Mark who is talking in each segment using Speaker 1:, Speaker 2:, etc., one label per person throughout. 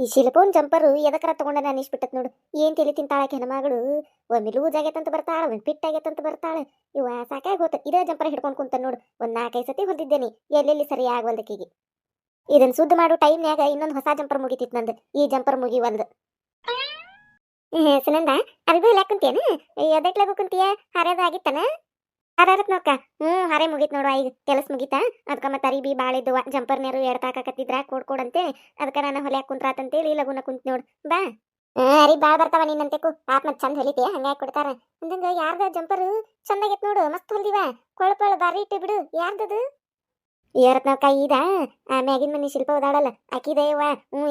Speaker 1: ಈ ಶಿಲ್ಪೋನ್ ಜಂಪರು ಎದಕ್ಕರ ತಗೊಂಡ ನಾನು ಇಷ್ಬಿಟ್ಟತ್ ನೋಡು. ಏನ್ ತಲೆ ತಿಂತಾಳಕ್ಕೆ ಹೆಣ್ಮಗಳು. ಒಮ್ಮೆ ಲೂಸ್ ಆಗೈತಂತ ಬರ್ತಾಳ, ಒಮ್ಮೆ ಫಿಟ್ ಆಗೈತಂತ ಬರ್ತಾಳೆ. ಇವ ಸಾಕಾಗಿ ಹೋತ. ಇದೇ ಜಂಪರ್ ಹಿಡ್ಕೊಂಡು ಕುಂತ ನೋಡು. ಒಂದ್ 4-5 ಸತಿ ಹೊಲ್ದಿದ್ದೇನೆ, ಎಲ್ಲೆಲ್ಲಿ ಸರಿ ಆಗವಲ್ದಕ್ಕಿಗೆ. ಇದನ್ನ ಸುದ್ದಿ ಮಾಡೋ ಟೈಮ್ನ್ಯಾಗ ಇನ್ನೊಂದು ಹೊಸ ಜಂಪರ್ ಮುಗಿತಿತ್ತು ನಂದು. ಈ ಜಂಪರ್ ಮುಗಿವಲ್ದು. ಸುನಂದ, ಅರ್ಬಿ ಹೊಲ್ಯಾಕ ಕುಂತೇನ? ಎದಕ್ಲಾಗು ಕುಂತೀಯ? ಹರಿಯೋದ ಆಗಿತ್ತನ? ಹರತ್ ನೋಡ್ಕ. ಹರೆ ಮುಗೀತ್ ನೋಡುವ. ಈಗ ಕೆಲಸ ಮುಗೀತಾ? ಅದಕ್ಕ ಮತ್ತೆ ಅರಿಬಿ ಬಾಳ ಇದ್ದುವ. ಜಂಪರ್ನ್ಯಾರು ಎಡ್ತಾಕತ್ತಿದ್ರ ಕೊಡ್ಕೊಡಂತೆ. ಅದಕ್ಕ ನಾನು ಹೊಲ್ಯಾಕ ಕುಂತ್ರಾತಂತೇಳಿ ಲಗುನ ಕುಂತ್ ನೋಡು. ಬಾ. ಅರಿ ಬಾಳ ಬರ್ತಾವ ನಿನ್ನಂತೆಕು. ಪಾಪ ಮತ್ ಚಂದ ಹೊಲಿತೆ, ಹಂಗಾಗಿ ಕೊಡ್ತಾರ. ಅಂದಂಗ ಯಾರ್ದ ಜಂಪರ್ ಚಂದಾಗೈತ್ ನೋಡು. ಮಸ್ತ್ ಹೊಲ್ದಿವ. ಕೊಳಪಳ ಬಾರಿ ಇಟ್ಟು ಬಿಡು. ಯಾರ್ದದು? ಏರತ್ ನಾವ್ ಕೈ ಇದ ಮ್ಯಾಗಿನ ಮನಿ ಶಿಲ್ಪ ಓದಾಡಲ್ಲ ಆಕಿದೇವ.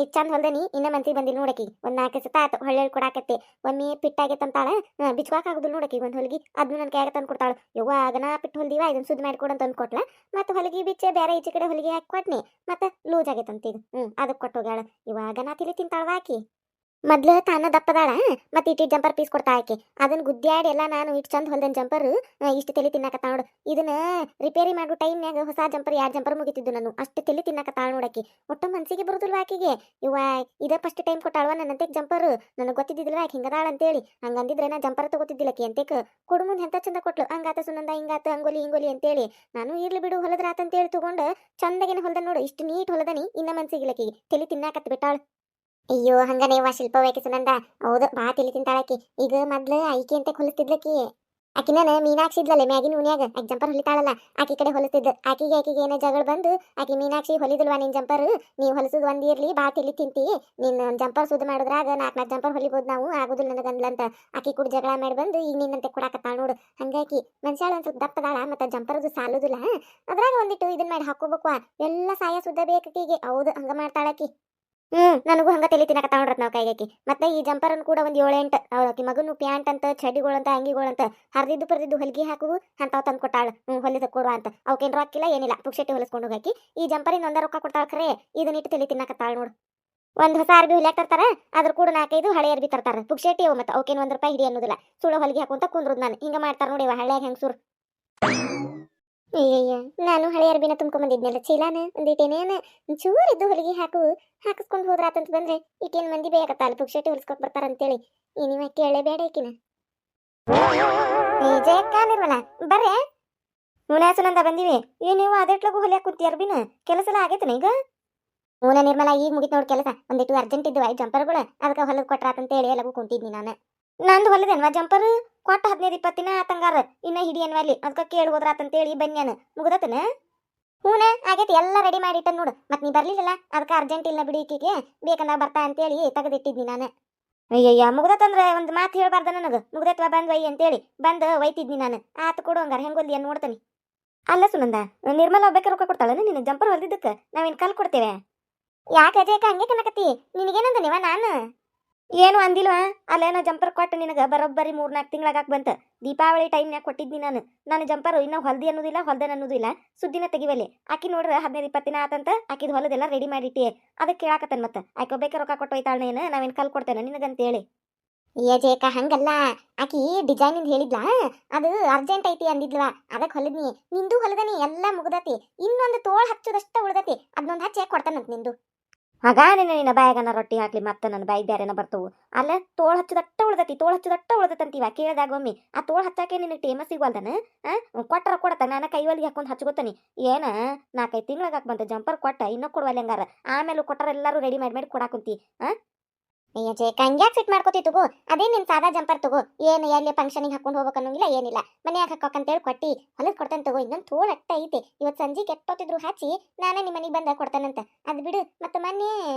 Speaker 1: ಇದ್ ಚಂದ ಹೊಲ್ದನಿ. ಇನ್ನ ಮನ್ಸಿಗೆ ಬಂದಿಲ್ಲ ನೋಡಕಿ. ಒಂದ್ 4 ಸತ ಆತು ಹೊಳ್ಳಿ ಕೊಡಾಕತ್ತೆ. ಒಮ್ಮೆ ಪಿಟ್ಟಾಗೈತಂತಾಳ. ಬಿಚ್ವಾಕ ಆಗುದಿಲ್ಲ ನೋಡಕಿ ಒಂದ್ ಹೊಲ್ಗಿ. ಅದನ್ನ ನನ್ ಕೈಯಾಗ ತಂದು ಕೊಡ್ತಾಳ. ಯವ್ವ ಆಗನ ಪಿಟ್ಟು ಹೊಲ್ದಿವ, ಇದನ್ನ ಸುದ್ದಿ ಮಾಡಿಕೊಡಂತ ತಂದು ಕೊಟ್ಲ. ಮತ್ತೆ ಹೊಲಗಿ ಬಿಚ್ಚೆ ಬೇರೆ ಈಚೆ ಕಡೆ ಹೊಲಿಗೆ ಹಾಕಿ ಕೊಟ್ನಿ. ಮತ್ತೆ ಲೂಸ್ ಆಗೈತಂತ ಈಗ. ಅದಕ್ಕೆ ಕೊಟ್ಟೋಗ್ಯಾಳ. ಇವಾಗನ ತಿಳಿ ತಿಂತಾಳವಾ ಆಕಿ. ಮೊದ್ಲು ತಾನ ದಪ್ಪದಾಳ. ಮತ್ತೆ ಇಟ್ಟು ಜಂಪರ್ ಪೀಸ್ ಕೊಡ್ತಾ ಆಕಿ. ಅದನ್ನ ಗುದ್ದಾಡಿ ಎಲ್ಲ ನಾನು ಇಟ್ಟು ಚಂದ ಹೊಲ್ದನ್ ಜಂಪರ್ ಇಷ್ಟು ತಲೆ ತಿನ್ನಾಕತ್ತ ನೋಡು. ಇದನ್ನ ರಿಪೇರಿ ಮಾಡೋ ಟೈಮ್ನಾಗ ಹೊಸ ಜಂಪರ್ 2 ಜಂಪರ್ ಮುಗಿತಿದ್ದು ನಾನು. ಅಷ್ಟು ತಲೆ ತಿನ್ನಾಕತ್ತಾಳ ನೋಡಕಿ. ಒಟ್ಟ ಮನ್ಸಿಗೆ ಬರುದಿಲ್ವ ಆಕಿಗೆ. ಇವ ಇದ ಫಸ್ಟ್ ಟೈಮ್ ಕೊಟ್ಟಾಳ್ವ ನನ್ನಂತೆ ಜಂಪರ್. ನನಗೆ ಗೊತ್ತಿದ್ದಿಲ್ಲ ಆಕಿ ಹಿಂಗದಾಳ ಅಂತೇಳಿ. ಹಂಗಂದಿದ್ರೆ ನಾ ಜಂಪರ್ ತಗೋತಿದ್ದಿಲ್ಲಕಿ ಅಂತೆಕ್. ಕೊಡು ಮುಂದೆ ಎಂತ ಚಂದ ಕೊಟ್ಲು. ಹಂಗಾತ ಸುನಂದ, ಹಿಂಗಾತ ಹಂಗೋಲಿ ಹಿಂಗೋಲಿ ಅಂತೇಳಿ. ನಾನು ಇರ್ಲಿ ಬಿಡು ಹೊಲದ್ರಾತಂತೇಳಿ ತಗೊಂಡು ಚಂದಗಿನ ಹೊಲ್ದ ನೋಡು. ಇಷ್ಟು ನೀಟ್ ಹೊಲದನಿ. ಇನ್ನ ಮನ್ಸಿಗಿಲ್ಲಕಿ ತಲೆ ತಿನ್ನಾಕತ್ ಬಿಟ್ಟಾಳ. ಅಯ್ಯೋ ಹಂಗನೇವ ಶಿಲ್ಪವಾಕಿ ಸುನಂದ. ಹೌದು ಬಾ ತಿಳಿ ತಿಂತಾಳಕಿ. ಈಗ ಮೊದ್ಲು ಐಕಿ ಅಂತ ಹೊಲಿಸ್ತಿದ್ಲಕಿ. ಆಕಿನ ಮೀನಾಕ್ಷಿ ಇದ್ಲಲ್ಲ ಮ್ಯಾಗಿನ ಉನ್ಯಾಗ ಆಕಿ ಜಂಪರ್ ಹೊಲಿತಾಳಲ್ಲ. ಆಕಿ ಕಡೆ ಹೊಲಿಸ್ತಿದ್ದ. ಆಕಿಗೆ ಏನೋ ಜಗಳ ಬಂದು ಆಕಿ ಮೀನಾಕ್ಷಿ ಹೊಲಿದಿಲ್ವಾ ನಿನ್ ಜಂಪರ್. ನೀವು ಹೊಲಿಸೋದು ಒಂದ್ ಇರ್ಲಿ, ಬಾ ತಿಳಿ ತಿಂತಿ. ನಿನ್ನ ಜಂಪರ್ ಸುದ್ದಿ ಮಾಡಿದ್ರಾಗ 4 ಜಂಪರ್ ಹೊಲಿಬೋದು ನಾವು, ಆಗುದಿಲ್ಲ ನನಗಂದ್ಲಂತ. ಆಕಿ ಕೂಡ ಜಗಳ ಮಾಡಿ ಬಂದು ಈಗ ನಿನ್ನಂತೆ ಕೊಡಾಕತ್ತಾಳ ನೋಡು. ಹಂಗಾಕಿ ಮನುಷ್ಯಾಳ ಒಂದ್ ಸ್ವಲ್ಪ ದಪ್ಪದಾಳ. ಮತ್ತೆ ಜಂಪರ್ದು ಸಾಲುದಿಲ್ಲ. ಅದ್ರಾಗ ಒಂದಿಟ್ಟು ಇದನ್ ಮಾಡಿ ಹಾಕೋಬೇಕು. ಎಲ್ಲ ಸಾಯ ಸುದ್ದ ಬೇಕೀಗೆ. ಹೌದು ಹಂಗ ಮಾಡ್ತಾಳಕಿ. ನನಗೂ ಹಂಗ ತಲೆ ತಿನ್ನಕತ್ತ ನೋಡ್ರತ್ ನಾವು ಕೈಗಾಕಿ. ಮತ್ತೆ ಈ ಜಂಪರ್ ಕೂಡ ಒಂದ್ 7-8 ಅವಳಕಿ ಮಗನು ಪ್ಯಾಂಟ್ ಅಂತ ಚಡ್ಡಿಗಳಂತ ಅಂಗಿಗಳಂತ ಹರಿದಿದ್ದು ಪರ್ದಿದ್ದು ಹೊಲಿಗೆ ಹಾಕುವು ಅಂತಾವ್ ತಂದು ಕೊಟ್ಟಾಳ. ಹೊಲಿದ ಕೊಡುವ ಅಂತ. ಅವಕೇನು ರೊಕ್ಕಿಲ್ಲ ಏನಿಲ್ಲ, ಪುಕ್ಷೆಟ್ಟಿ ಹೊಲಿಸ್ಕೊಂಡು ಹೋಗಾಕಿ. ಈ ಜಂಪರಿನ ಒಂದ ರೊಕ್ಕ ಕೊಡ್ತಾಳ ಖರೆ. ಇದನ್ನಿಟ್ಟು ತಲೆ ತಿನ್ನಕತ್ತಾಳ ನೋಡು. ಒಂದ್ ಹೊಸ ಅರ್ಬಿ ಹೊಲಿಯಾಕ ತರ್ತಾರ, ಅದ್ರ ಕೂಡ 4-5 ಹಳೆ ಅರ್ಬಿ ತರ್ತಾರ. ಪುಕ್ಷೆಟ್ಟಿ ಅವು ಮತ್ತೆ ಅವಕೇನು ₹1 ಹಿಡಿ ಅನ್ನೋದಿಲ್ಲ. ಸುಳ್ಳು ಹೊಲಿಗೆ ಹಾಕುಂತ ಕುಂದ್ರದ್ ನಾನು. ಹಿಂಗ ಮಾಡ್ತಾರ ನೋಡಿ ಹಳ್ಳ್ಯಾಗ ಹೆಂಗಸೂರು. ಅಯ್ಯಯ್ಯ, ನಾನು ಹಳೆ ಅರ್ಬಿನ ತುಂಬ್ಕೊಂಬಂದಿದ್ನಲ್ಲ ಚೀಲಾನ. ಒಂದಿಟ್ಟೇನೇನ ಚೂರು ಇದ್ದು ಹೊಲಿಗೆ ಹಾಕಿಸ್ಕೊಂಡು ಹೋದ್ರಾತಂತ ಬಂದ್ರೆ ಈಕೇನ್ ಮಂದಿ ಬೇಕತ್ತಾಲ ಪುಕ್ಷೆಟ್ಟಿ ಹೊಲಿಸ್ಕೊಟ್ ಬರ್ತಾರಂತೇಳಿ. ನೀವ ಕೇಳಲೇಬೇಡ ಈಕಿನ. ಜಯಕ್ಕ ನಿರ್ಮಲ ಬರ್ರೆ. ಹೂನ ಸುನಂದ ಬಂದಿವಿ. ನೀವು ಅದೆಟ್ಲಾಗು ಹೊಲಿಯಾಕ ಕುಂತಿ ಅರ್ಬಿನ? ಕೆಲಸ ಎಲ್ಲ ಆಗೈತನ ಈಗ? ಹೂನ ನಿರ್ಮಲ ಈಗ ಮುಗಿತ್ ನೋಡ್ ಕೆಲಸ. ಒಂದಿಟ್ಟು ಅರ್ಜೆಂಟ್ ಇದ್ವು ಜಂಪರ್ಗಳು. ಅದಕ್ಕೆ ಹೊಲದ್ ಕೊಟ್ರಾತಂತೇಳಿ ಎಲ್ಲಗೂ ಕುಂತಿದ್ನಿ ನಾನು. ನಂದು ಹೊಲದೇನ್ವಾ ಜಂಪರ್? ಕೊಟ್ಟ 15-20 ದಿನ ಆತಂಗಾರ. ಇನ್ನ ಹಿಡಿಯನ್ವಲ್ಲಿ ಅದಕ್ಕೆ ಕೇಳಿ ಹೋದ್ರಾತಂತೇಳಿ ಬನ್ಯಾನ. ಮುಗ್ದತನ? ಹೂನ ಆಗೈತಿ. ಎಲ್ಲ ರೆಡಿ ಮಾಡಿಟ್ಟ ನೋಡು. ಮತ್ ನೀ ಬರ್ಲಿಲ್ಲಲ್ಲ, ಅದಕ್ಕೆ ಅರ್ಜೆಂಟ್ ಇಲ್ಲ ಬಿಡಿ ಈಕಿಗೆ, ಬೇಕಂದಾಗ ಬರ್ತಾ ಅಂತೇಳಿ ತೆಗೆದಿಟ್ಟಿದ್ನಿ ನಾನು. ಅಯ್ಯಯ್ಯ, ಮುಗ್ದತಂದ್ರೆ ಒಂದು ಮಾತು ಹೇಳ್ಬಾರ್ದ ನನಗೆ. ಮುಗ್ದತ್ವಾ ಬಂದ್ ಒಯ್ ಅಂತೇಳಿ ಬಂದು ಒಯ್ತಿದ್ನಿ ನಾನು. ಆತು ಕೊಡು ಹಂಗಾರ. ಹೆಂಗೊಲ್ಲಿ ಏನು ನೋಡ್ತಾನೆ. ಅಲ್ಲ ಸುನಂದ, ನಿರ್ಮಲ ಒಬ್ಬಕ್ಕೆ ರೊಕ್ಕ ಕೊಡ್ತಾಳೆ ನಿನ್ನ ಜಂಪರ್ ಹೊಲ್ದಿದ್ದಕ್ಕೆ? ನಾವೇನು ಕಲ್ ಕೊಡ್ತೇವೆ? ಯಾಕೆ ಅಜಯಕ ಹಂಗೆ ಕನ್ನಕತ್ತಿ? ನಿನಗೇನಂದ ನೀವ? ನಾನು ಏನು ಅಂದಿಲ್ವಾ? ಅಲ್ಲೇನೋ ಜಂಪರ್ ಕೊಟ್ಟು ನಿನಗೆ ಬರೋಬ್ಬರಿ 3-4 ತಿಂಗಳಾಗ ಬಂತ. ದೀಪಾವಳಿ ಟೈಮ್ನಾಗ ಕೊಟ್ಟಿದ್ನಿ ನಾನು ಜಂಪರ್. ಇನ್ನೂ ಹೊಲ್ದಿ ಅನ್ನೋದಿಲ್ಲ, ಹೊಲ್ದನ್ ಅನ್ನೋದಿಲ್ಲ. ಸುದ್ದಿನ ತೆಗಿವಲ್ಲಿ. ಆಕಿ ನೋಡ್ರೆ 15-20 ದಿನ ಆತಂತ ಆಕಿದ್ ಹೊಲದೆಲ್ಲ ರೆಡಿ ಮಾಡಿಟ್ಟಿ. ಅದಕ್ಕೆ ಕೇಳಾಕತ್ತನ್ ಮತ್ತೆ. ಆಕೆ ಒಬ್ಬಕ್ಕೆ ರೊಕ್ಕ ಕೊಟ್ಟು ಒಯ್ತಾಳೇನು? ನಾವೇನು ಕಲ್ ಕೊಡ್ತೇನೆ ನಿನಗಂತೇಳಿ. ಏಜೇಕ ಹಂಗಲ್ಲ. ಆಕಿ ಡಿಸೈನಿಂದ ಹೇಳಿದ್ಲಾ, ಅದು ಅರ್ಜೆಂಟ್ ಐತಿ ಅಂದಿದ್ಲವಾ. ಅದಕ್ಕೆ ಹೊಲದ್ನಿ. ನಿಂದು ಹೊಲದನಿ ಎಲ್ಲ ಮುಗ್ದತಿ. ಇನ್ನೊಂದು ತೋಳ ಹಚ್ಚೋದಷ್ಟ ಉಳ್ದತಿ. ಅದನ್ನೊಂದು ಹಚ್ಚಿ ಕೊಡ್ತಾನಂತ ನಿಂದು. ಆಗ ನಿನ್ನ ಬಾಯಾಗನ ರೊಟ್ಟಿ ಹಾಕ್ಲಿ ಮತ್ತೆ ನನ್ನ ಬಾಯಿಗೆ ಬೇರೆನ ಬರ್ತವು. ಅಲ್ಲ ತೋಳ ಹಚ್ಚದಟ್ಟ ಉಳ್ದತ್ತಂತೀವ ಕೇಳಿದಾಗ ಒಮ್ಮೆ. ಆ ತೋಳ ಹಚ್ಚಾಕೆ ನಿನಗೆ ಟೇಮ ಸಿಗೋಲ್ದನ? ಕೊಟ್ಟರ ಕೊಡತ್ತ. ನಾನು ಕೈವಲ್ಲಿಗೆ ಹಾಕೊಂಡು ಹಚ್ಕೋತಾನೆ. ಏನ 4-5 ತಿಂಗಳಾಗ ಬಂತ ಜಂಪರ್ ಕೊಟ್ಟ. ಇನ್ನೂ ಕೊಡುವಲ್ಲ ಹಂಗಾರ. ಆಮೇಲೆ ಕೊಟ್ಟರ ಎಲ್ಲರೂ ರೆಡಿ ಮಾಡಿ ಕೊಡಾಕುಂತಿ. ಕಂಗ್ಯಾಕ್ ಫಿಟ್ ಮಾಡ್ಕೋತಿ ತಗೋ. ಅದೇ ನಿನ್ ಸಾದಾ ಜಂಪರ್ ತಗೋ. ಏನು ಎಲ್ಲಿ ಫಂಕ್ಷನಿಗೆ ಹಾಕೊಂಡು ಹೋಗ್ಬೇಕು ಅನ್ನೋಂಗಿಲ್ಲ, ಏನಿಲ್ಲ. ಮನ್ಯಾಗ ಹಾಕೋಕಂತೇಳಿ ಕೊಟ್ಟಿ ಹೊಲದ್ ಕೊಡ್ತೇನೆ ತಗೋ. ಇನ್ನೊಂದು ತೋಳ ಅಟ್ಟ ಐತೆ. ಇವತ್ತು ಸಂಜೆ ಕೆಟ್ಟೋತಿದ್ರು ಹಚ್ಚಿ ನಾನೇ ನಿಮ್ಮ ಮನೆಗೆ ಬಂದ ಕೊಡ್ತಾನಂತ. ಅದು ಬಿಡು. ಮತ್ತೆ ಮೊನ್ನೆ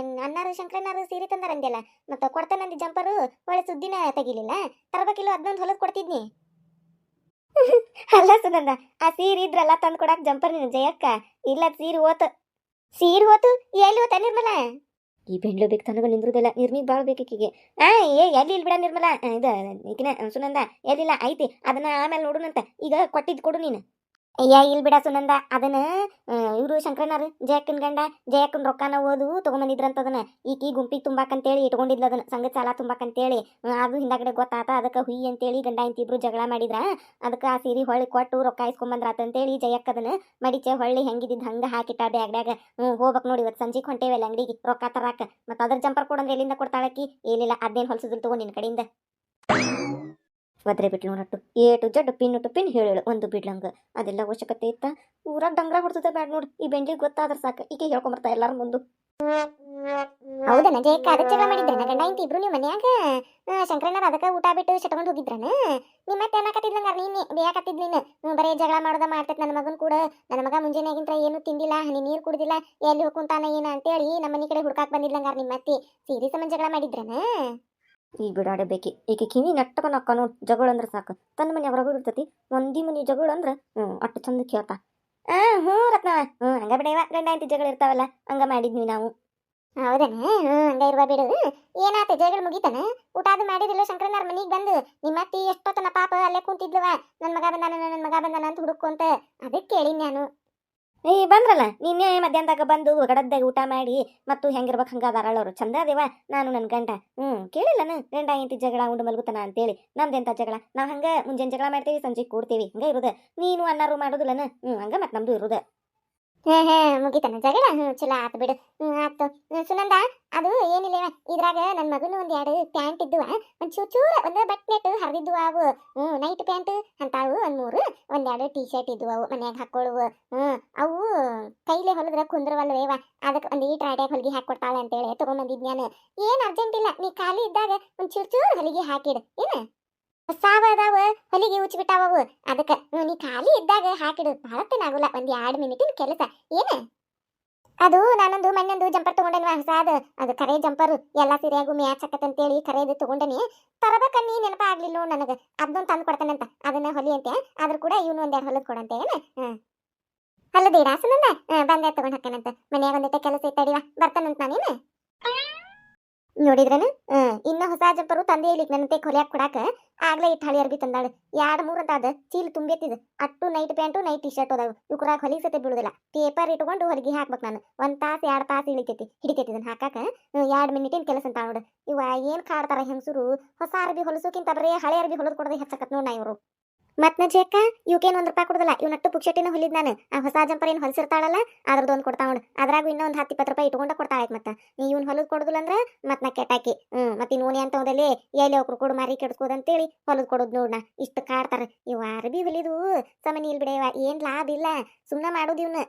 Speaker 1: ಅನ್ನಾರು ಶಂಕರನಾರು ಸೀರೆ ತಂದಾರಂದೆಲ್ಲ, ಮತ್ತೆ ಕೊಡ್ತಾನಂದಿ ಜಂಪರು. ಒಳ್ಳೆ ಸುದ್ದಿನ ತೆಗಿಲಿಲ್ಲ. ತರಬೇಕಿಲ್ಲ, ಅದನ್ನೊಂದು ಹೊಲದ್ ಕೊಡ್ತಿದ್ನಿ. ಅಲ್ಲ ಸುನಂದ, ಆ ಸೀರೆ ಇದ್ರಲ್ಲ ತಂದು ಕೊಡಾಕ್ ಜಂಪರ್ ನೀನು ಜಯಕ್ಕ. ಇಲ್ಲ ಸೀರೆ ಹೋತು ಎಲ್ಲಿ ಹೋತ ನಿರ್ಮಲ? ಈ ಬೆಂಡ್ಲು ಬೇಕು ತನಗ ನಿಂದ್ರುದಿಲ್ಲ. ನಿರ್ಮಿಗೆ ಭಾಳ ಬೇಕೀಕಿಗೆ. ಎಲ್ಲಿ ಇಲ್ಲಿ ಬಿಡ ನಿರ್ಮಲ. ಇದು ಈಕಿನ ಸುನಂದ ಎಲ್ಲಿಲ್ಲ ಐತಿ. ಅದನ್ನ ಆಮೇಲೆ ನೋಡುನಂತ. ಈಗ ಕೊಟ್ಟಿದ್ದು ಕೊಡು ನೀನು. ಅಯ್ಯ ಇಲ್ಲಿ ಬಿಡ ಸುನಂದ ಅದನ್ನ ಇವರು ಶಂಕರನಾರು ಜಯಕ್ಕನ ಗಂಡ ಜಯಕ್ಕನ ರೊಕ್ಕನ ಓದು ತೊಗೊಂಬಂದಿದ್ರಂತ ಅದನ್ನ ಈಕಿ ಗುಂಪಿಗೆ ತುಂಬಾಕಂತೇಳಿ ಇಟ್ಕೊಂಡಿದ್ಲ ಅದನ್ನ ಸಂಘದ ಸಾಲ ತುಂಬಾಕಂತೇಳಿ ಅದು ಹಿಂದಾಗಡೆ ಗೊತ್ತಾತ ಅದಕ್ಕೆ ಹುಯಿ ಅಂತೇಳಿ ಗಂಡ ಇಂತ ಇಬ್ರು ಜಗಳ ಮಾಡಿದ್ರ ಅದಕ್ಕೆ ಆ ಸೀರೆ ಹೊಳ್ಳಿ ಕೊಟ್ಟು ರೊಕ್ಕ ಇಸ್ಕೊಂಬಂದ್ರಾತಂತೇಳಿ ಜಯಕ್ಕ ಅದನ್ನ ಮಡಿಚೆ ಹೊಳ್ಳಿ ಹೆಂಗಿದ್ದಿದ್ದು ಹಂಗೆ ಹಾಕಿಟ್ಟ ಬ್ಯಾಗ್ಡ್ಯಾಗ ಹೋಗ್ಬೇಕು ನೋಡಿ ಇವತ್ತು ಸಂಜೆಗೆ ಹೊಂಟೇವಲ್ಲ ಅಂಗಡಿಗೆ ರೊಕ್ಕ ತರಾಕ ಮತ್ತು ಅದ್ರ ಜಂಪರ್ ಕೊಡಂದ್ರೆ ಎಲ್ಲಿಂದ ಕೊಡ್ತಾಳಕಿ ಏನಿಲ್ಲ ಅದೇನು ಹೊಲ್ಸೋದಿಲ್ಲ ತಗೋ ನಿನ್ನ ಕಡೆಯಿಂದ ಒದ್ರೆ ಬಿಟ್ಟು ನೋಡಟ್ಟು ಏಟು ಜಡ್ಡು ಪಿನ್ನು ಟು ಪಿನ್ ಹೇಳು ಒಂದು ಬಿಡ್ಲಂಗ ಅದೆಲ್ಲ ಅವಶ್ಯಕತೆ ಇತ್ತ ಊರಾಗ ಡಂಗ್ರ ಹೊಡ್ತದ ಬ್ಯಾಡ ನೋಡಿ ಈ ಬೆಂಡಿಗೆ ಗೊತ್ತಾದ್ರೆ ಸಾಕು ಈಕೆ ಹೇಳ್ಕೊಂಬರ್ತಾ ಎಲ್ಲಾರ ಮುಂದೆ ಹೌದನ ಜಯಕ್ಕ ಅದಕ್ಕೆ ಜಗಳ ಮಾಡಿದ್ರನ ಗಂಡ ಇಂತ ಇಬ್ರು ನೀವು ಮನ್ಯಾಗ ಶಂಕರಣ್ಣರ ಅದಕ್ಕೆ ಊಟ ಬಿಟ್ಟು ಶಟ್ಕೊಂಡು ಹೋಗಿದ್ರನ ನಿಮ್ಮ ಮತ್ತೆ ಅನ್ನಕತ್ತಿದ್ಲಂಗ ನೀನೆ ಬೇಯಾಕತ್ತಿದ್ ನೀನು ಬರೀ ಜಗಳ ಮಾಡೋದ ಮಾಡ್ತೈತೆ ನನ್ನ ಮಗನ್ ಕೂಡ ನನ್ನ ಮಗ ಮುಂಜಾನೆಗಿಂತ ಏನು ತಿಂದಿಲ್ಲ ಹನಿ ನೀರು ಕುಡ್ದಿಲ್ಲ ಎಲ್ಲಿ ಹೋಗ್ಕೊಂತಾನ ಏನ ಅಂತೇಳಿ ನಮ್ಮ ಮನೆ ಕಡೆ ಹುಡ್ಕಾಕ್ ಬಂದಿದ್ಲಂಗಾರ ನಿಮ್ಮ ಅತ್ತಿ ಸೀರೆ ಸಂಬಂಧ ಜಗಳ ಮಾಡಿದ್ರನ ಈ ಬಿಡಾಡಬೇಕಿ ಈಕೆ ಕಿವಿ ನಟ್ಟಕ ನೋಡಿ ಜಗಳ ಅಂದ್ರೆ ಸಾಕು ತನ್ನ ಮನೆ ಹೊರಗೆ ಇರ್ತತಿ ಒಂದಿ ಮನೆ ಜಗಳ ಅಂದ್ರೆ ಅಟ್ಟು ಚಂದ ಕೇಳ್ತಾ ಹ್ಞೂ ರತ್ನ ಹಂಗ ಬಿಡವ ಗಂಡ ಇಂತಿ ಜಗಳ ಇರ್ತಾವಲ್ಲ ಹಂಗ ಮಾಡಿದ್ವಿ ನಾವು ಹೌದನ ಹಂಗ ಇರುವ ಬಿಡು ಏನಾತ ಜಗಳ ಮುಗಿತಾನ ಊಟ ಅದು ಮಾಡಿದಿಲ್ಲ ಶಂಕರನಾರ್ ಮನಿಗೆ ಬಂದು ನಿಮ್ಮ ಅತ್ತಿ ಎಷ್ಟೊತ್ತನ ಪಾಪ ಅಲ್ಲೇ ಕುಂತಿದ್ಲವ ನನ್ನ ಮಗ ಬಂದಾನ ಅಂತ ಹುಡುಕೊಂತ ಅದಕ್ಕೆ ಕೇಳಿ ನಾನು ಬಂದ್ರಲ್ಲ ನಿನ್ನೆ ಮಧ್ಯಾಹ್ನದಾಗ ಬಂದು ಗಡದ್ದಾಗ ಊಟ ಮಾಡಿ ಮತ್ತು ಹೆಂಗಿರ್ಬೇಕು ಹಂಗ ಅದಾರಳವ್ರು ಚಂದ ಅದೇವ ನಾನು ನನ್ನ ಗಂಡ ಕೇಳಿಲ್ಲನ ಗಂಡ ಎಂತಿ ಜಗಳ ಉಂಡು ಮಲ್ಗುತ್ತಾನ ಅಂತೇಳಿ ನಮ್ದೆಂತ ಜಗಳ ನಾವು ಹಂಗ ಮುಂಜಾನೆ ಜಗಳ ಮಾಡ್ತೀವಿ ಸಂಜೆ ಕೂಡ್ತೀವಿ ಹಂಗ ಇರುದ ನೀನು ಅನ್ನಾರು ಮಾಡೋದಿಲ್ಲನ ಹಂಗ ಮತ್ತೆ ನಮ್ದು ಇರುದ ಮುಗಿತಾನ ಜಗಳ ಚಲೋ ಆತು ಬಿಡು ಆತು ಸುನಂದ ಅದು ಏನಿಲ್ಲ ಇದ್ರಾಗ ನನ್ನ ಮಗನು ಒಂದ್ ಎರಡು ಪ್ಯಾಂಟ್ ಇದ್ದುವ ಒಂದ್ ಚೂರ ಒಂದ್ ಬಟ್ನೆಟ್ ಹರಿದಿದ್ವು ಅವು ನೈಟ್ ಪ್ಯಾಂಟ್ ಅಂತಾವು ಒಂದ್ ಮೂರು ಒಂದೆರಡು ಟೀ ಶರ್ಟ್ ಇದ್ವು ಅವು ಮನ್ಯಾಗ ಹಾಕೊಳ್ಳುವ ಅವು ಕೈಲೇ ಹೊಲದ್ರ ಕುಂದ್ರವಲ್ವೇವ ಅದಕ್ಕೆ ಒಂದ್ ಈಟ್ ರಾಡ್ಯಾಗ ಹೊಲಿಗೆ ಹಾಕೊಡ್ತಾಳೆ ಅಂತೇಳಿ ತಗೊಂಬಂದಿದ್ ನಾನು ಏನ್ ಅರ್ಜೆಂಟ್ ಇಲ್ಲ ನೀ ಖಾಲಿ ಇದ್ದಾಗ ಒಂದ್ ಚೂರ್ ಹೊಲಿಗೆ ಹಾಕಿಡು ಏನ ಸಾವ ಅದಾವ ಹೊಲಿಗೆ ಉಚ್ಚಿಬಿಟ್ಟಾವವು ಅದಕ್ಕೆ ನೀ ಖಾಲಿ ಇದ್ದಾಗ ಹಾಕಿಡು ಭಾಳತ್ತೇನಾಗಲ್ಲ ಒಂದ್ 2 ಮಿನಿಟಿನ ಕೆಲಸ ಏನ ಅದು ನಾನೊಂದು ಮಣ್ಣೊಂದು ಜಂಪರ್ ತಗೊಂಡೇನಿ ಹೊಸಾದ ಅದು ಕರೆ ಜಂಪರ್ ಎಲ್ಲಾ ಸೀರೆಯಾಗು ಮ್ಯಾಚ್ ಆಕತ್ತಂತೇಳಿ ಕರೆದು ತಗೊಂಡೇನಿ ತರಬೇಕನ್ನಿ ನೆನಪ ಆಗ್ಲಿಲ್ಲ ನನಗೆ ಅದನ್ನೊಂದು ತಂದು ಕೊಡ್ತಾನಂತ ಅದನ್ನ ಹೊಲಿ ಅಂತೆ ಆದ್ರೂ ಕೂಡ ಇವನು ಒಂದೆರಡು ಹೊಲದ್ ಕೊಡಂತೆ ಏನ ಹೊಲದೀಡ ಸುನಂದ ಬಂದೆ ತಗೊಂಡ್ ಹಾಕೇನಂತ ಮನ್ಯಾಗ ಒಂದಿಟ್ಟ ಕೆಲಸ ಇತ್ತಡಿವ ಬರ್ತಾನಂತ ನಾನೇನ ನೋಡಿದ್ರನ ಇನ್ನು ಹೊಸ ಜಂಪರು ತಂದೆ ಇಲ್ಲಿಕ್ ನನತೆ ಕೊಲಿಯಾಕ್ ಕೊಡಾಕ ಆಗ್ಲೇ ಇಟ್ಟು ಹಳಿ ಅರ್ಬಿ ತಂದಾಳು 2-3 ಅಂತ ಅದ ಚೀಲ ತುಂಬೇತಿದ್ ಅಟ್ಟು night pant night T shirt ಅದಾವು ಇವ್ರಾಗ ಹೊಲಿಗೆ ಸತೆ ಬಿಡುದಿಲ್ಲ ಪೇಪರ್ ಇಟ್ಕೊಂಡು ಹೊಲಿಗೆ ಹಾಕ್ಬೇಕು ನಾನು 1 ತಾಸು 2 ತಾಸು ಹಿಡಿತೈತಿ ಇದನ್ನ ಹಾಕಾಕ 2 ಮಿನಿಟಿನ ಕೆಲಸ ಅಂತ ನೋಡು ಇವ ಏನ್ ಕಾಡ್ತಾರ ಹೆಂಗಸರು ಹೊಸ ಅರ್ಬಿ ಹೊಲಸೋಕ್ಕಿಂತ ಬರೀ ಹಳೆ ಅರ್ಬಿ ಹೊಲದ್ ಕೊಡದೆ ಹೆಚ್ಚಕತ್ ನೋಡ್ ನಾ ಇವರು ಮತ್ ನ ಜೇಕ ಇವಕೇನು 1 ರೂಪಾಯಿ ಕೊಡುದಿಲ್ಲ ಇವ್ ನಟ್ಟು ಪುಕ್ಷಟಿನ ಹೊಲಿದ್ ನಾನು ಆ ಹೊಸ ಜಂಪರ್ ಏನ್ ಹೊಲಿಸಿರ್ತಾಳಲ್ಲ ಅದ್ರದ್ದೊಂದು ಕೊಡ್ತಾ ನೋಡು ಅದ್ರಾಗ ಇನ್ನೊಂದು 10-20 ರೂಪಾಯಿ ಇಟ್ಕೊಂಡ ಕೊಡ್ತಾಳೆ ಮತ್ತ ನೀ ಇವ್ನ ಹೊಲದ್ ಕೊಡುದಿಲ್ಲ ಅಂದ್ರ ಮತ್ ನಾ ಕೆಟ್ಟಾಕಿ ಮತ್ ಇನ್ನೋನಿ ಅಂತ ಹೋದಲ್ಲಿ ಎಲ್ಲಿ ಒಬ್ರು ಕೊಡು ಮಾರಿ ಕೆಡ್ಸ್ಕೋದಂತೇಳಿ ಹೊಲದ್ ಕೊಡೋದ್ ನೋಡ್ನ ಇಷ್ಟು ಕಾಡ್ತಾರ ಇವ ಅರ್ಬಿ ಹೊಲಿದು ಸಮನಿ ಇಲ್ ಬಿಡೇವ ಏನ್ ಲಾಭ ಇಲ್ಲ ಸುಮ್ನ ಮಾಡೋದ್ ಇವ್ನ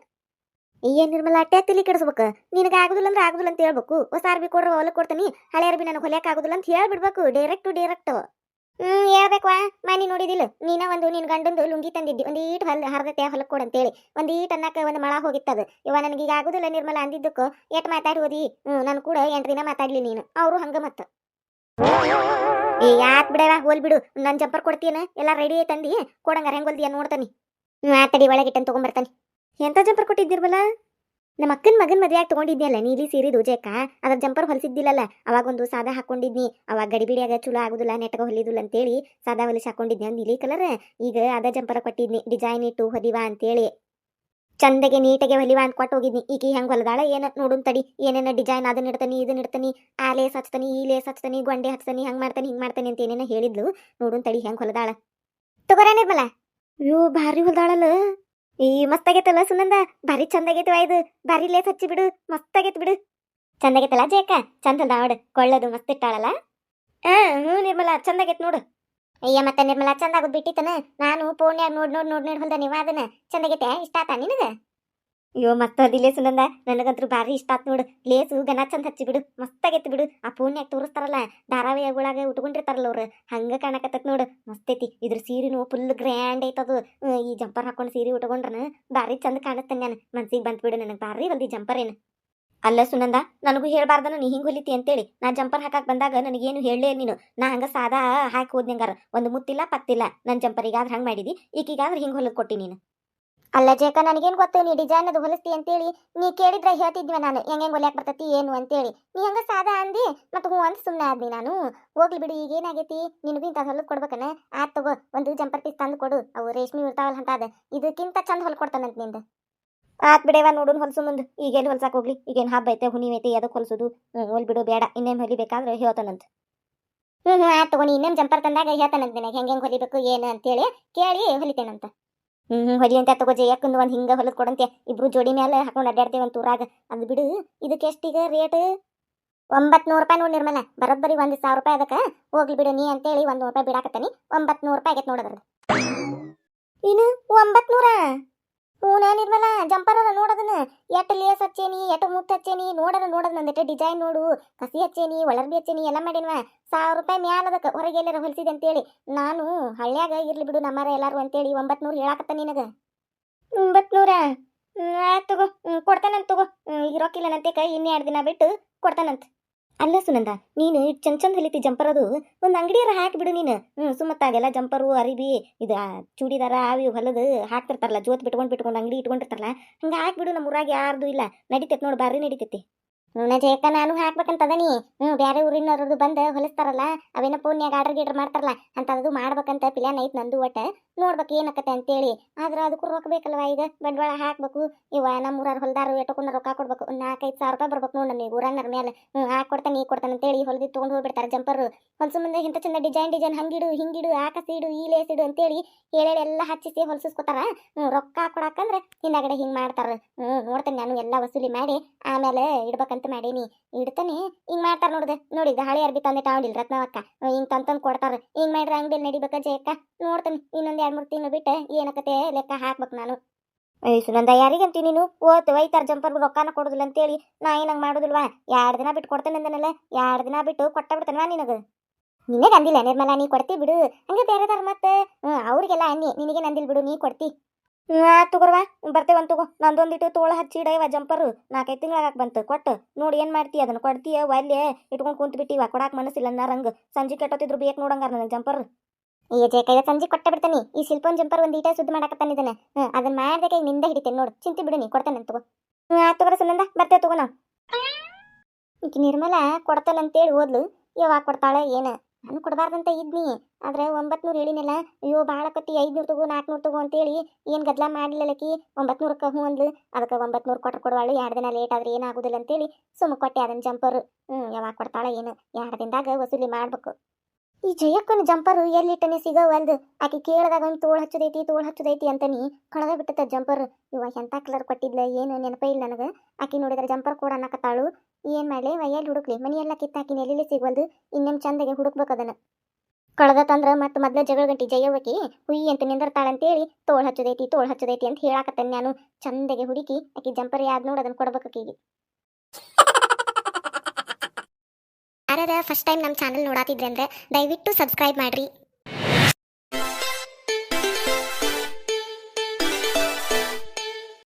Speaker 1: ಏನ್ ನಿರ್ಮಲ ಅಟ್ಟೆ ತಲಿ ಕೆಡಿಸ್ಬೇಕು ನಿನಗೆ ಆಗುದಿಲ್ಲ ಅಂದ್ರೆ ಆಗುದಿಲ್ಲ ಅಂತ ಹೇಳ್ಬೇಕು ಹೊಸ ಅರ್ಬಿ ಕೊಡ್ರ ಹೊಲಕ್ ಕೊಡ್ತೀನಿ ಹಳೆ ಅರ್ಬಿ ನನಗೆ ಹೊಲಿಯಕ್ ಆಗುದಿಲ್ಲ ಅಂತ ಹೇಳ್ಬಿಡ್ಬೇಕು ಡೈರೆಕ್ಟ್ ಹೇಳ್ಬೇಕವಾ ಮನಿ ನೋಡಿದಿಲ್ಲ ನೀನ ಒಂದು ನಿನ್ ಗಂಡಂದು ಲುಂಗಿ ತಂದಿದ್ದಿ ಒಂದ್ ಈಟ್ ಹರ್ದತೆ ಹೊಲಕ್ ಕೊಡಂತೇಳಿ ಒಂದ್ ಈಟ್ ಅನ್ನಕ ಒಂದ್ ಮಳ ಹೋಗಿತ್ತದ ಇವ ನನಗೀಗ ಆಗುದಿಲ್ಲ ನಿರ್ಮಲ ಅಂದಿದ್ದಕ್ಕೂ ಎಟ್ ಮಾತಾಡಿ ಹೋದಿ ನನ್ ಕೂಡ 8 ದಿನ ಮಾತಾಡ್ಲಿ ನೀನು ಅವರು ಹಂಗ ಮತ್ತ ಯಾತ್ ಬಿಡವ ಹೋಲ್ ಬಿಡು ನನ್ ಜಂಪರ್ ಕೊಡ್ತೀನ ಎಲ್ಲಾ ರೆಡಿ ತಂದಿ ಕೊಡಂಗಾರ ಹೆಂಗ್ ಹೊಲ್ದಿಯ ನೋಡ್ತಾನಿ ಆತಡಿ ಒಳಗಿಟ್ಟನ್ ತಗೊಂಬರ್ತಾನೆ ಎಂತ ಜಂಪರ್ ಕೊಟ್ಟಿದ್ದಿರ್ಬಲ್ಲ ನಮ್ಮ ಅಕ್ಕನ ಮಗನ ಮದುವೆಯಾಗಿ ತಗೊಂಡಿದ್ಯಲ್ಲ ನೀಲಿ ಸೀರೆ ದೂಜಕ್ಕ ಅದ್ರ ಜಂಪರ್ ಹೊಲಿಸಿದ್ದಿಲ್ಲಲ್ಲ ಅವಾಗೊಂದು ಸಾದಾ ಹಾಕೊಂಡಿದ್ನಿ ಅವಾಗ ಗಡಿಬಿಡಿಯಾಗ ಚಲೋ ಆಗುದಿಲ್ಲ ನೆಟ್ಟಗ ಹೊಲಿದಿಲ್ಲ ಅಂತೇಳಿ ಸಾದಾ ಹೊಲಿಸಿ ಹಾಕೊಂಡಿದ್ನಿ ನೀಲಿ ಕಲರ್ ಈಗ ಅದ ಜಂಪರ್ ಕೊಟ್ಟಿದ್ನಿ ಡಿಸೈನ್ ಇಟ್ಟು ಹೊಲಿವಾ ಅಂತೇಳಿ ಚಂದಗೆ ನೀಟಾಗೆ ಹೊಲಿವಾ ಅಂತ ಕೊಟ್ಟು ಹೋಗಿದ್ನಿ ಈಕಿ ಹೆಂಗ್ ಹೊಲದಾಳ ಏನ ನೋಡುನ್ ತಡಿ ಏನೇನ ಡಿಸೈನ್ ಅದನ್ನ ಇಡ್ತಾನಿ ಇದನ್ನ ಇಡ್ತಾನಿ ಆ ಲೇಸ್ ಹಚ್ತಾನಿ ಈ ಲೇಸ್ ಹಚ್ತಾನಿ ಗೊಂಡೆ ಹಚ್ತಾನಿ ಹಂಗ್ ಮಾಡ್ತಾನಿ ಹಿಂಗ್ ಮಾಡ್ತಾನಿ ಅಂತ ಏನೇನ ಹೇಳಿದ್ಲು ನೋಡುನ್ ತಡಿ ಹೆಂಗ್ ಹೊಲದಾಳ ತಗೋರ ನಿರ್ಮಲ ಅಯ್ಯೋ ಭಾರಿ ಹೊಲದಾಳಲ್ಲ ಈ ಮಸ್ತಾಗೈತಲ್ಲ ಸುನಂದ ಭಾರಿ ಚಂದಾಗೈತವ ಇದು ಭಾರಿ ಲೇಸ್ ಹಚ್ಚಿ ಬಿಡು ಮಸ್ತಾಗೈತ್ ಬಿಡು ಚಂದಾಗೈತಲ್ಲ ಜೇಕ ಚಂದ ನೋಡು ಕೊಳ್ಳದು ಮಸ್ತ್ ಇಟ್ಟಾಳಲ್ಲ ನಿರ್ಮಲಾ ಚಂದಾಗೈತ್ ನೋಡು ಅಯ್ಯ ಮತ್ತೆ ನಿರ್ಮಲಾ ಚಂದಾಗೋದ್ ಬಿಟ್ಟಿತನ ನಾನು ಫೋನ್ಯಾಗ ನೋಡ್ ಹೊಲ್ದ ನೀವ ಅದನ್ನ ಚಂದಾಗೈತೆ ಇಷ್ಟ ಆತ ನಿನಗ ಅಯ್ಯೋ ಮಸ್ತ್ ಅದಿಲ್ಲೇ ಸುನಂದ ನನಗಂತೂ ಭಾರಿ ಇಷ್ಟ ಆತ್ ನೋಡು ಲೇಸು ಗನ ಚಂದ ಹಚ್ಚಿ ಬಿಡು ಮಸ್ತಾಗೈತಿ ಬಿಡು ಆ ಫೋನ್ಯಾಗ ತೋರಿಸ್ತಾರಲ್ಲ ಧಾರಾವಾಹಿಗಳಾಗ ಉಟ್ಕೊಂಡಿರ್ತಾರಲ್ಲ ಅವ್ರು ಹಂಗ ಕಾಣಕತ್ತತ್ ನೋಡು ಮಸ್ತೈತಿ ಇದ್ರ ಸೀರೆನು ಫುಲ್ ಗ್ರ್ಯಾಂಡ್ ಐತದು ಈ ಜಂಪರ್ ಹಾಕೊಂಡು ಸೀರೆ ಉಟ್ಕೊಂಡ್ರನ ಭಾರಿ ಚಂದ ಕಾಣುತ್ತೆ ನಾನು ಮನ್ಸಿಗೆ ಬಂತ್ ಬಿಡು ನನಗೆ ಭಾರಿ ಹೊಲ್ದಿ ಜಂಪರ್ ಏನು ಅಲ್ಲ ಸುನಂದ ನನಗೂ ಹೇಳ್ಬಾರ್ದನ ನೀ ಹಿಂಗ್ ಹೊಲಿತಿ ಅಂತೇಳಿ ನಾ ಜಂಪರ್ ಹಾಕಕ್ ಬಂದಾಗ ನನಗೇನು ಹೇಳಲೇ ನೀನು ನಾ ಹಂಗ ಸಾದಾ ಹಾಕಿ ಹೋದ್ನಂಗಾರ ಒಂದು ಮುತ್ತಿಲ್ಲ ಪತ್ತಿಲ್ಲ ನನ್ನ ಜಂಪರಿಗಾದ್ರೆ ಹಂಗ್ ಮಾಡಿದಿ ಈಗೀಗಾದ್ರೆ ಹಿಂಗ್ ಹೊಲದ್ ಕೊಟ್ಟಿ ನೀನು ಅಲ್ಲ ಜೇಕ ನನಗೇನು ಗೊತ್ತು ನೀ ಡಿಸೈನ್ ಅದು ಹೊಲಿಸ್ತಿ ಅಂತೇಳಿ ನೀ ಕೇಳಿದ್ರೆ ಹೇಳ್ತಿದ್ವಿ ನಾನು ಹೆಂಗೆ ಹೊಲಿಯಾಕ ಬರ್ತೈತಿ ಏನು ಅಂತೇಳಿ ನೀ ಹಂಗ ಸಾದಾ ಅಂದಿ ಮತ್ತು ತಗೋ ಅಂತ ಸುಮ್ಮನೆ ಆದ್ನಿ ನಾನು. ಹೋಗ್ಲಿ ಬಿಡು, ಈಗ ಏನಾಗೈತಿ, ನಿನಗೂ ಇಂಥ ಹೊಲದ್ ಕೊಡ್ಬೇಕನ. ಆತ್ ತಗೋ, ಒಂದು ಜಂಪರ್ ಪೀಸ್ ತಂದು ಕೊಡು. ಅವು ರೇಷ್ಮೆ ಇರ್ತಾವಲ್ಲ ಅಂತ ಅದ, ಇದಕ್ಕಿಂತ ಚಂದ ಹೊಲ್ ಕೊಡ್ತಾನಂತ ನಿಂದ. ಆತ್ ಬಿಡೇವ, ನೋಡೋಣ ಹೊಲ್ಸು ಮುಂದೆ. ಈಗೆಲ್ಲಿ ಹೊಲ್ಸಾಕ್ ಹೋಗ್ಲಿ, ಈಗೇನು ಹಬ್ಬ ಐತೆ, ಹುಣ್ಣಿಮೆ ಐತೆ, ಅದಕ್ಕೆ ಹೊಲ್ಸೋದು. ಹೋಲ್ ಬಿಡು, ಬೇಡ. ಇನ್ನೇನು ಹೊಲಿಬೇಕಾದ್ರೆ ಹೇಳ್ತಾನಂತ. ಆತ್ ತಗೋ, ಇನ್ನೇನು ಜಂಪರ್ ತಂದಾಗ ಹೇಳ್ತಾನಂತ ನಿನಗೆ ಹೆಂಗೆ ಹೊಲಿಬೇಕು ಏನು ಅಂತೇಳಿ ಕೇಳಿ ಹೊಲಿತೇನಂತ. ಹೊಲಿ ಅಂತ ತಗೋ. ಜಯಕ್ಕಂದು ಒಂದು ಹಿಂಗೆ ಹೊಲದ್ ಕೊಡಂತೆ, ಇಬ್ರು ಜೋಡಿ ಮೇಲೆ ಹಾಕೊಂಡು ಅಡ್ಡಾಡ್ತೇವೆ ಒಂದು ಊರಾಗ. ಅದು ಬಿಡು, ಇದಕ್ಕೆ ಎಷ್ಟೀಗ ರೇಟ್? 900 ರೂಪಾಯಿ ನೋಡಿ ನಿರ್ಮಲ, ಬರೋಬ್ಬರಿ 1,000 ರೂಪಾಯಿ ಅದಕ್ಕೆ. ಹೋಗ್ಲಿ ಬಿಡು ನೀ ಅಂತೇಳಿ 100 ರೂಪಾಯಿ ಬಿಡಾಕತ್ತಾನಿ. 900 ರೂಪಾಯಿ ಆಗೈತೆ ನೋಡೋದ್ರದ್ದು. ಇನ್ನು 900? ಹ್ಞೂ ನಿರ್ಮಲ, ಜಂಪರ್ ನೋಡೋದನ್ನ ಎಟ್ಟು ಲೇಸ್ ಹಚ್ಚೇನಿ, ಎಟ್ಟು ಮುತ್ತು ಹಚ್ಚೇನಿ, ನೋಡೋದು ನಂದೆಟ್ಟೆ ಡಿಸೈನ್ ನೋಡು. ಕಸಿ ಹಚ್ಚೇನಿ, ಒಳರ್ಬಿ ಹಚ್ಚೇನಿ, ಎಲ್ಲ ಮಾಡಿನ್ವ. 1000 ರೂಪಾಯಿ ಮ್ಯಾಲ ಅದಕ್ಕೆ, ಹೊರಗೆ ಎಲ್ಲಾರ ಹೊಲಿಸಿದೆ ಅಂತೇಳಿ. ನಾನು ಹಳ್ಳ್ಯಾಗ ಇರ್ಲಿ ಬಿಡು ನಮ್ಮರ ಎಲ್ಲಾರು ಅಂತೇಳಿ 900 ಹೇಳಾಕತ್ತ ನಿನಗೆ. 900? ಆಯ್ತು ತಗೋ, ಕೊಡ್ತಾನಂತ ತಗೋ. ಈಗ ರೊಕ್ಕಿಲ್ಲನಂತೆ ಕೈ, ಇನ್ನೇ 2 ದಿನ ಬಿಟ್ಟು ಕೊಡ್ತಾನಂತ. ಅಲ್ಲ ಸುನಂದ, ನೀನು ಚಂದ ಹೊಲಿತಿ ಜಂಪರ್, ಅದು ಒಂದು ಅಂಗಡಿಯಾರ ಹಾಕಿಬಿಡು ನೀನು. ಸುಮ್ಮತ್ತಾಗೆಲ್ಲ ಜಂಪರು ಅರಿಬಿ ಇದು ಚೂಡಿದಾರ ಅವಿ ಹೊಲದು ಹಾಕ್ತಿರ್ತಾರಲ್ಲ, ಜೋತ್ ಬಿಟ್ಕೊಂಡು ಅಂಗಡಿ ಇಟ್ಕೊಂಡಿರ್ತಾರಲ್ಲ, ಹಂಗೆ ಹಾಕ್ಬಿಡು. ನಮ್ಮ ಊರಾಗ ಯಾರ್ದು ಇಲ್ಲ, ನಡಿತೈತಿ ನೋಡು, ಬಾರಿ ನಡಿತೈತಿ. ಜಯಕ್ಕ, ನಾನು ಹಾಕ್ಬೇಕಂತದನಿ. ಬೇರೆ ಊರಿನವ್ರದ್ದು ಬಂದು ಹೊಲಿಸ್ತಾರಲ್ಲ, ಅವೇನ ಫೋನ್ಯಾಗ ಆರ್ಡರ್ ಮಾಡ್ತಾರಲ್ಲ ಅಂತದ್ದು ಮಾಡ್ಬೇಕಂತ ಪ್ಲಾನ್ ಐತೆ ನಂದು. ಒಟ್ಟು ನೋಡ್ಬೇಕು ಏನಕ್ಕತ್ತೆ ಅಂತೇಳಿ. ಆದ್ರೆ ಅದಕ್ಕೂ ರೊಕ್ಕ ಬೇಕಲ್ವ, ಈಗ ಬಂಡವಾಳ ಹಾಕ್ಬೇಕು. ಇವ ನಮ್ಮ ಊರಾರ ಹೊಲ್ದಾರು ಎಟ್ಟಕೊಂಡ ರೊಕ್ಕ ಕೊಡ್ಬೇಕು. ಒಂದು 4-5 ಸಾವಿರ ರೂಪಾಯಿ ಬರ್ಬೇಕು ನೋಡು ನನಗೆ ಊರನ್ನರ ಮೇಲೆ. ಹಾಕೊಡ್ತಾನೆ ಅಂತೇಳಿ ಹೊಲ್ದಿ ತೊಗೊಂಡು ಹೋಗ್ಬಿಡ್ತಾರೆ ಜಂಪರ್. ಹೊಲ್ಸು ಮುಂದೆ ಇಂಥ ಚಂದ ಡಿಸೈನ್ ಹಂಗಿಡು ಹಿಂಗಿಡು ಆಕಸಿಡು ಈ ಲೇಸಿಡು ಅಂತೇಳಿ ಹೇಳಿ ಎಲ್ಲ ಹಚ್ಚಿಸಿ ಹೊಲ್ಸಿಸ್ಕೊತಾರ. ರೊಕ್ಕ ಕೊಡಾಕಂದ್ರೆ ಹಿಂದಾಗಡೆ ಹಿಂಗೆ ಮಾಡ್ತಾರೆ. ನೋಡ್ತೇನೆ ನಾನು ಎಲ್ಲ ವಸೂಲಿ ಮಾಡಿ ಆಮೇಲೆ ಇಡ್ಬೇಕಂತ ಮಾಡೀನಿ. ಇಡ್ತಾನೆ ಹಿಂಗ್ ಮಾಡ್ತಾರ ನೋಡಿದ ಹಳೆ ಅರ್ಬಿ ತಂದೆ ತಾವಂಡಿಲ್ ರತ್ನವಕ್ಕ, ಹಿಂಗ್ ತಂದು ಕೊಡ್ತಾರ. ಹಿಂಗ್ ಮಾಡ್ರೆ ಅಂಗಡಿ ನಡಿಬೇಕ ಜಯಕ್ಕ. ನೋಡ್ತಾನೆ ಇನ್ನೊಂದು 2-3 ತಿಂಗಳು ಬಿಟ್ಟು ಏನಕತೆ ಲೆಕ್ಕ ಹಾಕ್ಬೇಕು ನಾನು. ಸುನಂದ, ಯಾರಿಗಂತಿ ನೀನು ಒಯ್ತಾರ ಜಂಪರ್ ರೊಕ್ಕಾನ ಕೊಡುದಿಲ್ಲ ಅಂತೇಳಿ. ನಾ ಏನಂಗ್ ಮಾಡೋದಿಲ್ವಾ? 2 ದಿನ ಬಿಟ್ಟು ಕೊಡ್ತೇನೆ ಅಂದನಲ್ಲ, 2 ದಿನ ಬಿಟ್ಟು ಕೊಟ್ಟ ಬಿಡ್ತಾನವಾ ನಿನಗೆ. ನಿನಗೆ ಅಂದಿಲ್ಲ ನಿರ್ಮಲ, ನೀ ಕೊಡ್ತಿ ಬಿಡು. ಹಂಗೆ ಬೇರೆದಾರ ಮತ್ತೆ ಅವ್ರಿಗೆಲ್ಲ ಅನ್ನಿ, ನಿನಗೆ ನಂದಿಲ್ ಬಿಡು, ನೀ ಕೊಡ್ತಿ. ತಗೋರ್ವಾ, ಬರ್ತೇವಂತ ತಗೋ. ನಂದೊಂದಿಟ್ಟು ತೋಳ ಹಚ್ಚಿಡವ ಜಂಪರು 4-5 ತಿಂಗಳಾಗಕ್ಕೆ ಬಂತು. ಕೊಟ್ಟು ನೋಡಿ ಏನು ಮಾಡ್ತೀಯ, ಅದನ್ನು ಕೊಡ್ತೀಯ ಒಲ್ಲೆ ಇಟ್ಕೊಂಡು ಕುಂತು ಬಿಟ್ಟಿವ. ಕೊಡಾಕ್ ಮನಸ್ಸಿಲ್ಲ ಅನ್ನರಂಗೆ. ಸಂಜೆ ಕೆಟ್ಟೋತಿದ್ರು ಬೇಕು ನೋಡಂಗಾರ ನನಗೆ ಜಂಪರ್. ಈ ಜೇಕೈದ ಸಂಜೆ ಕೊಟ್ಟ ಬಿಡ್ತಾನೆ. ಈ ಶಿಲ್ಪನ್ ಜಂಪರ್ ಒಂದು ಈಟ ಸುದ್ದಿ ಮಾಡಾಕತ್ತಾನಿದ್ದಾನೆ. ಅದನ್ನ ಮಾಡ್ದೆ ನಿಂದ ಹಿಡಿತೇನೆ ನೋಡು. ಚಿಂತೆ ಬಿಡು, ನೀ ಕೊಡ್ತಾನೆ ತಗೋ. ತಗೋರ ಸುನಂದ, ಬರ್ತೇವೆ ತಗೋ ನಾವು. ಈಗ ನಿರ್ಮಲ ಕೊಡ್ತಾನಂತೇಳಿ ಹೋದ್ಲು. ಯಾವಾಗ ಕೊಡ್ತಾಳೆ ಏನು? ನಾನು ಕೊಡಬಾರ್ದಂತ ಇದ್ನಿ, ಆದರೆ 900 ಹೇಳಿನಲ್ಲ. ಅಯ್ಯೋ ಭಾಳಕತ್ತಿ, 500 ತಗೋ 400 ತಗೋ ಅಂತೇಳಿ ಏನು ಗದ್ಲ ಮಾಡಲಿಲ್ಲಕಿ. 900ಕ್ಕೆ ಹ್ಞೂ ಅಂದ್ಲು. ಅದಕ್ಕೆ 900 ಕೊಟ್ಟರು ಕೊಡುವಾಳು. 2 ದಿನ ಲೇಟ್ ಆದರೆ ಏನಾಗೋದಿಲ್ಲ ಅಂತೇಳಿ ಸುಮ್ಮ ಕೊಟ್ಟೆ ಅದನ್ನ ಜಂಪರು. ಯಾವಾಗ ಕೊಡ್ತಾಳೆ ಏನು? 2 ದಿನದಾಗ ವಸೂಲಿ ಮಾಡ್ಬೇಕು. ಈ ಜಯಕ್ಕನ ಜಂಪರು ಎಲ್ಲಿಟ್ಟನೆ ಸಿಗವಲ್ದು. ಆಕೆ ಕೇಳಿದಾಗ ಒಂದು ತೋಳು ಹಚ್ಚದೈತಿ ಅಂತಾನಿ ಕಳೆದ ಬಿಟ್ಟದ ಜಂಪರ್. ಇವ ಎಂಥ ಕಲರ್ ಕೊಟ್ಟಿದ್ಲ ಏನು ನೆನಪೇ ಇಲ್ಲ ನನಗೆ. ಆಕೆ ನೋಡಿದ್ರೆ ಜಂಪರ್ ಕೂಡ ಅನ್ನಕತ್ತಾಳು. ಏನು ಮಾಡಲಿ, ವಯ್ಯಲ್ಲಿ ಹುಡುಕ್ಲಿ, ಮನೆಯೆಲ್ಲ ಕಿತ್ತಾಕಿನ ಎಲ್ಲಿ ಸಿಗವಲ್ದು. ಇನ್ನೇನು ಚಂದಗೆ ಹುಡುಕ್ಬೇಕು ಅದನ್ನು. ಕಳೆದ ತಂದ್ರೆ ಮತ್ತೆ ಮೊದಲೇ ಜಗಳ ಗಂಟಿ ಜಯವ್ವಕಿ ಹುಯ್ಯಿ ಅಂತ ನಿಂದಿರ್ತಾಳಂತೇಳಿ ತೋಳು ಹಚ್ಚದೈತಿ ಅಂತ ಹೇಳಾಕತ್ತೇನೆ ನಾನು. ಚಂದಗೆ ಹುಡುಕಿ ಆಕೆ ಜಂಪರ್ ಯಾವ್ದು ನೋಡಿ ಅದನ್ನು ಕೊಡ್ಬೇಕು ಆಕೆಗೆ. ಯಾರ್ಯಾರ ಫಸ್ಟ್ ಟೈಮ್ ನಮ್ಮ ಚಾನಲ್ ನೋಡಾತಿದ್ರೆ ಅಂದರೆ ದಯವಿಟ್ಟು ಸಬ್ಸ್ಕ್ರೈಬ್ ಮಾಡಿರಿ.